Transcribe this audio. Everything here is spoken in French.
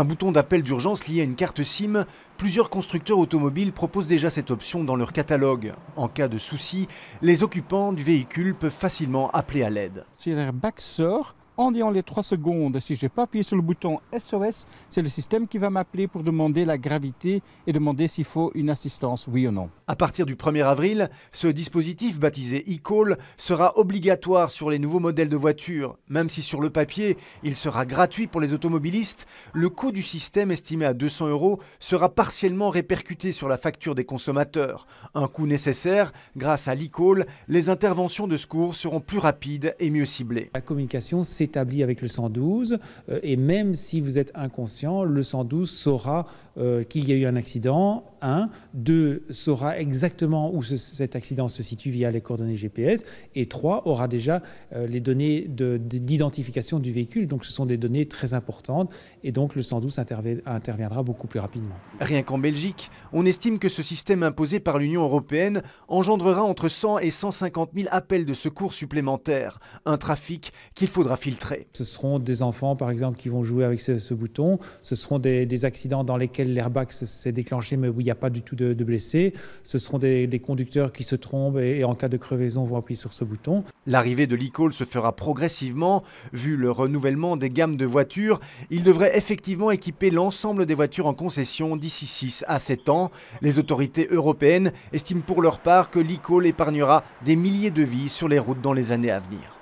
Un bouton d'appel d'urgence lié à une carte SIM, plusieurs constructeurs automobiles proposent déjà cette option dans leur catalogue. En cas de souci, les occupants du véhicule peuvent facilement appeler à l'aide. Si l'airbag sort, en disant les 3 secondes, si je n'ai pas appuyé sur le bouton SOS, c'est le système qui va m'appeler pour demander la gravité et demander s'il faut une assistance, oui ou non. À partir du 1er avril, ce dispositif baptisé eCall sera obligatoire sur les nouveaux modèles de voitures. Même si sur le papier, il sera gratuit pour les automobilistes, le coût du système estimé à 200 € sera partiellement répercuté sur la facture des consommateurs. Un coût nécessaire, grâce à l'eCall, les interventions de secours seront plus rapides et mieux ciblées. La communication s'établit avec le 112 et même si vous êtes inconscient, le 112 saura qu'il y a eu un accident, 2 saura exactement où cet accident se situe via les coordonnées GPS et 3 aura déjà les données d'identification du véhicule. Donc ce sont des données très importantes et donc le 112 interviendra beaucoup plus rapidement. Rien qu'en Belgique, on estime que ce système imposé par l'Union européenne engendrera entre 100 et 150 000 appels de secours supplémentaires, un trafic qu'il faudra filtrer. Ce seront des enfants par exemple qui vont jouer avec ce bouton, ce seront des accidents dans lesquels l'airbag s'est déclenché mais où il n'y a pas du tout de blessés, ce seront des conducteurs qui se trompent et en cas de crevaison vont appuyer sur ce bouton. L'arrivée de l'eCall se fera progressivement. Vu le renouvellement des gammes de voitures, il devrait effectivement équiper l'ensemble des voitures en concession d'ici 6 à 7 ans. Les autorités européennes estiment pour leur part que l'eCall épargnera des milliers de vies sur les routes dans les années à venir.